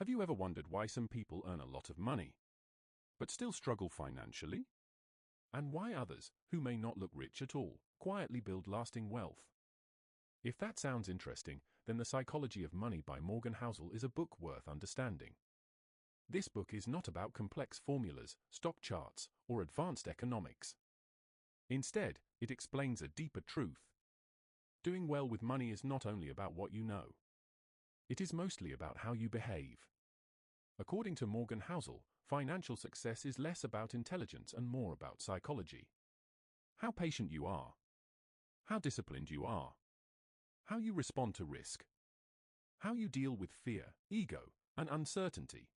Have you ever wondered why some people earn a lot of money, but still struggle financially? And why others, who may not look rich at all, quietly build lasting wealth? If that sounds interesting, then The Psychology of Money by Morgan Housel is a book worth understanding. This book is not about complex formulas, stock charts, or advanced economics. Instead, it explains a deeper truth. Doing well with money is not only about what you know. It is mostly about how you behave. According to Morgan Housel, financial success is less about intelligence and more about psychology. How patient you are. How disciplined you are. How you respond to risk. How you deal with fear, ego, and uncertainty.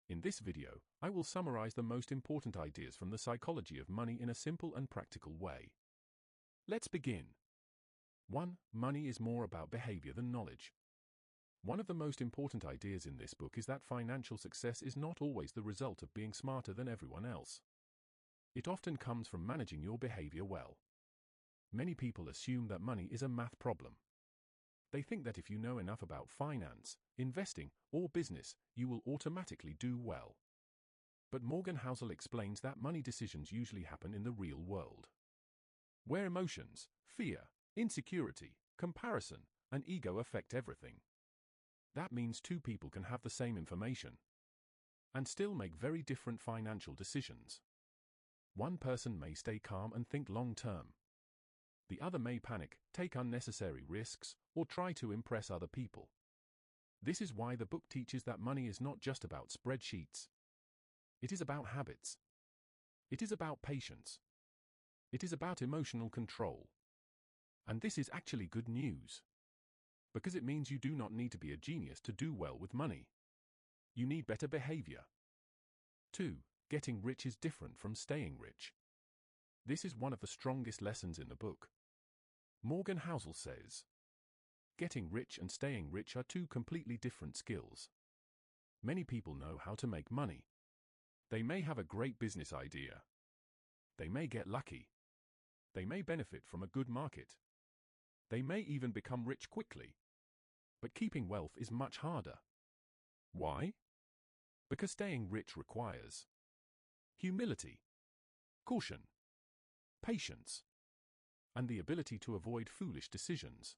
In this video, I will summarize the most important ideas from the psychology of money in a simple and practical way. Let's begin. 1. Money is more about behavior than knowledge. One of the most important ideas in this book is that financial success is not always the result of being smarter than everyone else. It often comes from managing your behavior well. Many people assume that money is a math problem. They think that if you know enough about finance, investing, or business, you will automatically do well. But Morgan Housel explains that money decisions usually happen in the real world, where emotions, fear, insecurity, comparison, and ego affect everything. That means two people can have the same information and still make very different financial decisions. One person may stay calm and think long-term. The other may panic, take unnecessary risks, or try to impress other people. This is why the book teaches that money is not just about spreadsheets. It is about habits. It is about patience. It is about emotional control. And this is actually good news, because it means you do not need to be a genius to do well with money. You need better behavior. 2. Getting rich is different from staying rich. This is one of the strongest lessons in the book. Morgan Housel says, getting rich and staying rich are two completely different skills. Many people know how to make money. They may have a great business idea. They may get lucky. They may benefit from a good market. They may even become rich quickly. But keeping wealth is much harder. Why? Because staying rich requires humility, caution, patience, and the ability to avoid foolish decisions.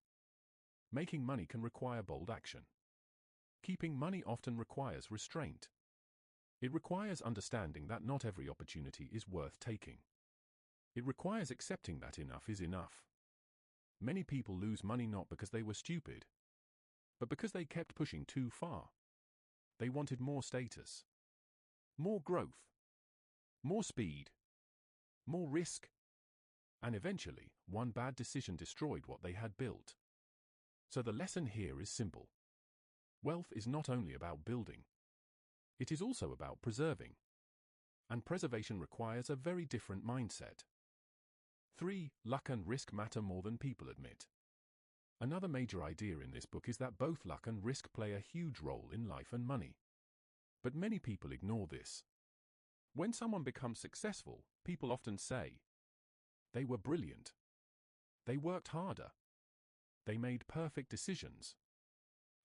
Making money can require bold action. Keeping money often requires restraint. It requires understanding that not every opportunity is worth taking. It requires accepting that enough is enough. Many people lose money not because they were stupid, but because they kept pushing too far. They wanted more status, more growth, more speed, more risk, and eventually, one bad decision destroyed what they had built. So the lesson here is simple. Wealth is not only about building. It is also about preserving. And preservation requires a very different mindset. 3. Luck and risk matter more than people admit. Another major idea in this book is that both luck and risk play a huge role in life and money. But many people ignore this. When someone becomes successful, people often say, they were brilliant. They worked harder. They made perfect decisions.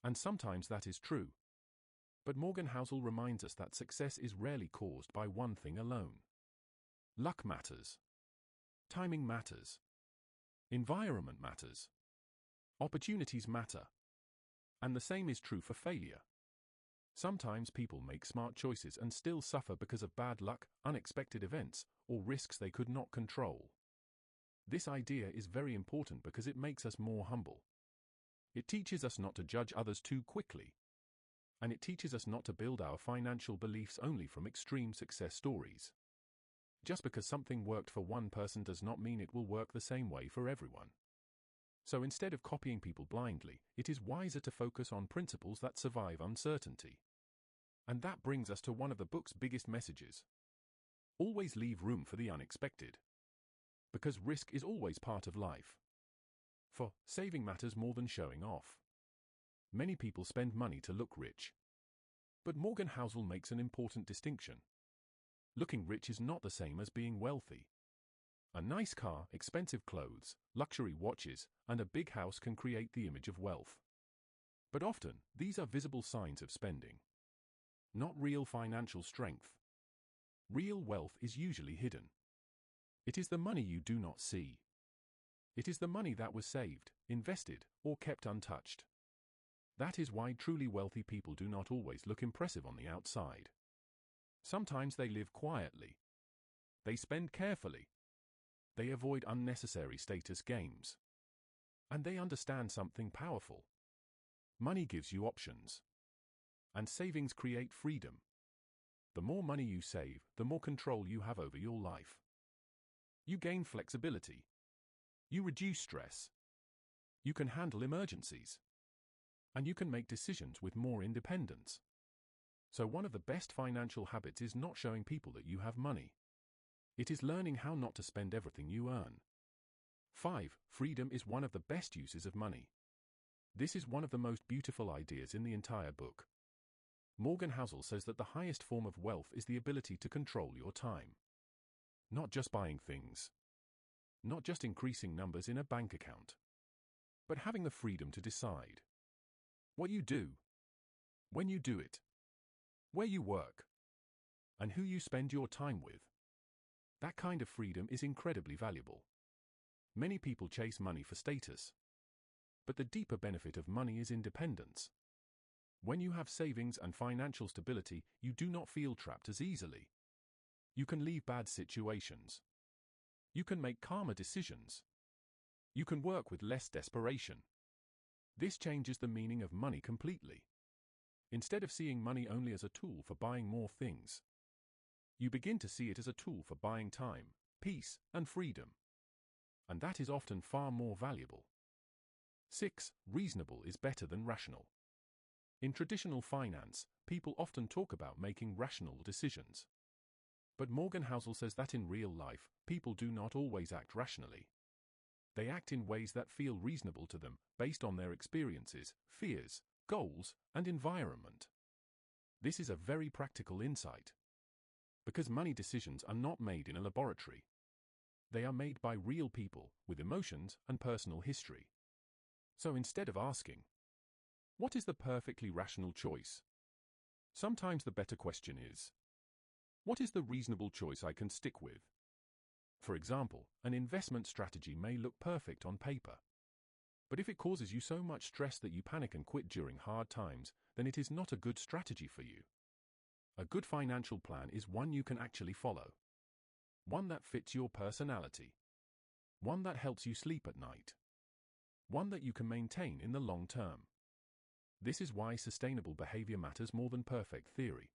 And sometimes that is true. But Morgan Housel reminds us that success is rarely caused by one thing alone. Luck matters. Timing matters. Environment matters. Opportunities matter. And the same is true for failure. Sometimes people make smart choices and still suffer because of bad luck, unexpected events, or risks they could not control. This idea is very important because it makes us more humble. It teaches us not to judge others too quickly. And it teaches us not to build our financial beliefs only from extreme success stories. Just because something worked for one person does not mean it will work the same way for everyone. So instead of copying people blindly, it is wiser to focus on principles that survive uncertainty. And that brings us to one of the book's biggest messages. Always leave room for the unexpected. Because risk is always part of life. For saving matters more than showing off. Many people spend money to look rich. But Morgan Housel makes an important distinction. Looking rich is not the same as being wealthy. A nice car, expensive clothes, luxury watches, and a big house can create the image of wealth. But often, these are visible signs of spending. not real financial strength. Real wealth is usually hidden. It is the money you do not see. It is the money that was saved, invested, or kept untouched. That is why truly wealthy people do not always look impressive on the outside. Sometimes they live quietly. They spend carefully. They avoid unnecessary status games. And they understand something powerful. Money gives you options. And savings create freedom. The more money you save, the more control you have over your life. You gain flexibility. You reduce stress. You can handle emergencies. And you can make decisions with more independence. So one of the best financial habits is not showing people that you have money. It is learning how not to spend everything you earn. 5. Freedom is one of the best uses of money. This is one of the most beautiful ideas in the entire book. Morgan Housel says that the highest form of wealth is the ability to control your time. Not just buying things. Not just increasing numbers in a bank account. But having the freedom to decide what you do, when you do it, where you work, and who you spend your time with. That kind of freedom is incredibly valuable. Many people chase money for status. But the deeper benefit of money is independence. When you have savings and financial stability, you do not feel trapped as easily. You can leave bad situations. You can make calmer decisions. You can work with less desperation. This changes the meaning of money completely. Instead of seeing money only as a tool for buying more things, you begin to see it as a tool for buying time, peace, and freedom. And that is often far more valuable. 6. Reasonable is better than rational. In traditional finance, people often talk about making rational decisions. But Morgan Housel says that in real life, people do not always act rationally. They act in ways that feel reasonable to them, based on their experiences, fears, goals, and environment. This is a very practical insight. Because money decisions are not made in a laboratory. They are made by real people, with emotions and personal history. So instead of asking, what is the perfectly rational choice? Sometimes the better question is, what is the reasonable choice I can stick with? For example, an investment strategy may look perfect on paper. But if it causes you so much stress that you panic and quit during hard times, then it is not a good strategy for you. A good financial plan is one you can actually follow. One that fits your personality. One that helps you sleep at night. One that you can maintain in the long term. This is why sustainable behavior matters more than perfect theory.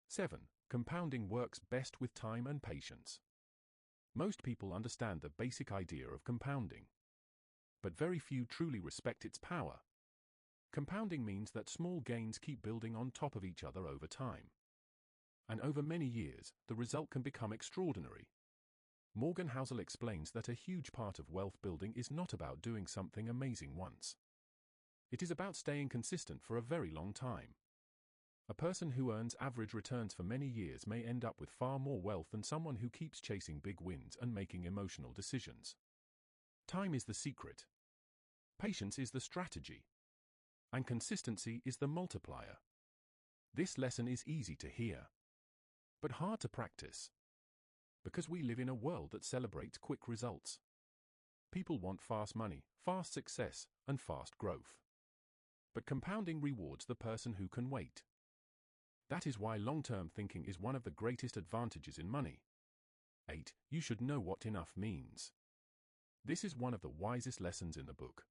7. Compounding works best with time and patience. Most people understand the basic idea of compounding. But very few truly respect its power. Compounding means that small gains keep building on top of each other over time. And over many years, the result can become extraordinary. Morgan Housel explains that a huge part of wealth building is not about doing something amazing once. It is about staying consistent for a very long time. A person who earns average returns for many years may end up with far more wealth than someone who keeps chasing big wins and making emotional decisions. Time is the secret. Patience is the strategy. And consistency is the multiplier. This lesson is easy to hear, but hard to practice. Because we live in a world that celebrates quick results. People want fast money, fast success, and fast growth. But compounding rewards the person who can wait. That is why long-term thinking is one of the greatest advantages in money. 8. You should know what enough means. This is one of the wisest lessons in the book.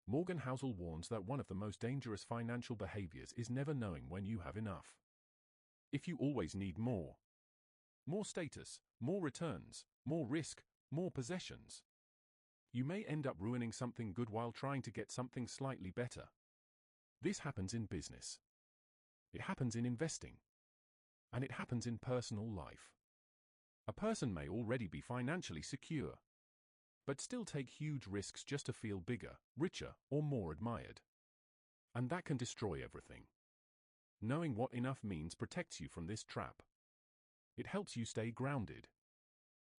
Morgan Housel warns that one of the most dangerous financial behaviors is never knowing when you have enough. If you always need more status, more returns, more risk, more possessions, you may end up ruining something good while trying to get something slightly better. This happens in business. It happens in investing. And it happens in personal life. A person may already be financially secure, but still take huge risks just to feel bigger, richer, or more admired. And that can destroy everything. Knowing what enough means protects you from this trap. It helps you stay grounded.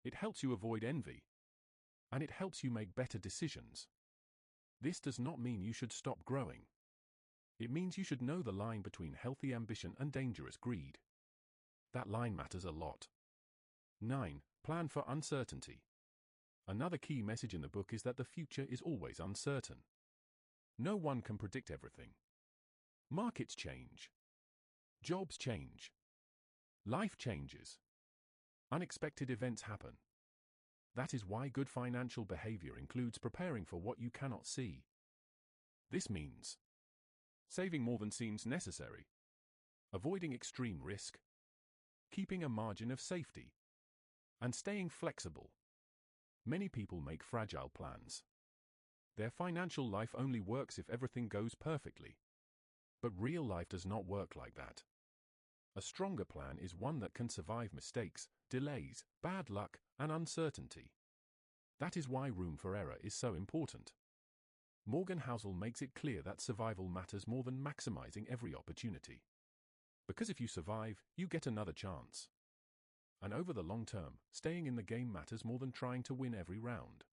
It helps you avoid envy. And it helps you make better decisions. This does not mean you should stop growing. It means you should know the line between healthy ambition and dangerous greed. That line matters a lot. 9. Plan for uncertainty. Another key message in the book is that the future is always uncertain. No one can predict everything. Markets change. Jobs change. Life changes. Unexpected events happen. That is why good financial behavior includes preparing for what you cannot see. This means saving more than seems necessary, avoiding extreme risk, keeping a margin of safety, and staying flexible. Many people make fragile plans. Their financial life only works if everything goes perfectly. But real life does not work like that. A stronger plan is one that can survive mistakes, delays, bad luck, and uncertainty. That is why room for error is so important. Morgan Housel makes it clear that survival matters more than maximizing every opportunity. Because if you survive, you get another chance. And over the long term, staying in the game matters more than trying to win every round.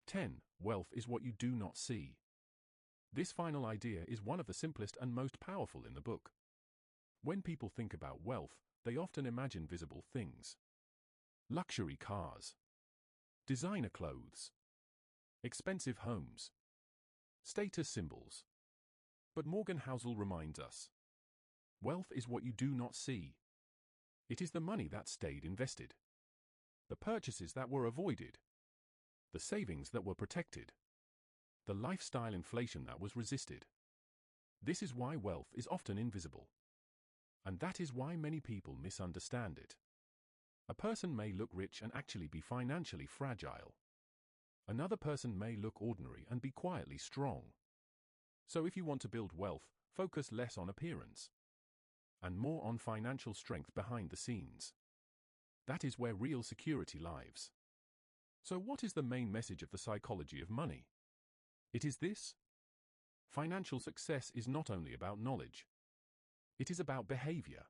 10. Wealth is what you do not see. This final idea is one of the simplest and most powerful in the book. When people think about wealth, they often imagine visible things. Luxury cars, designer clothes, expensive homes, status symbols. But Morgan Housel reminds us, wealth is what you do not see. It is the money that stayed invested, the purchases that were avoided, the savings that were protected, the lifestyle inflation that was resisted. This is why wealth is often invisible. And that is why many people misunderstand it. A person may look rich and actually be financially fragile. Another person may look ordinary and be quietly strong. So if you want to build wealth, focus less on appearance and more on financial strength behind the scenes. That is where real security lies. So what is the main message of the psychology of money? It is this: financial success is not only about knowledge. It is about behavior.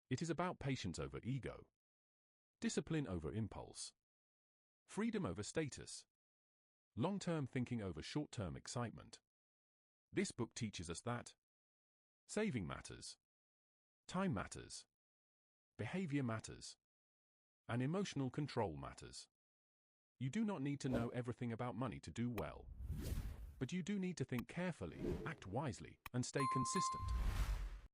It is about patience over ego, discipline over impulse, freedom over status, long-term thinking over short-term excitement. This book teaches us that saving matters, time matters, behavior matters, and emotional control matters. You do not need to know everything about money to do well, but you do need to think carefully, act wisely, and stay consistent.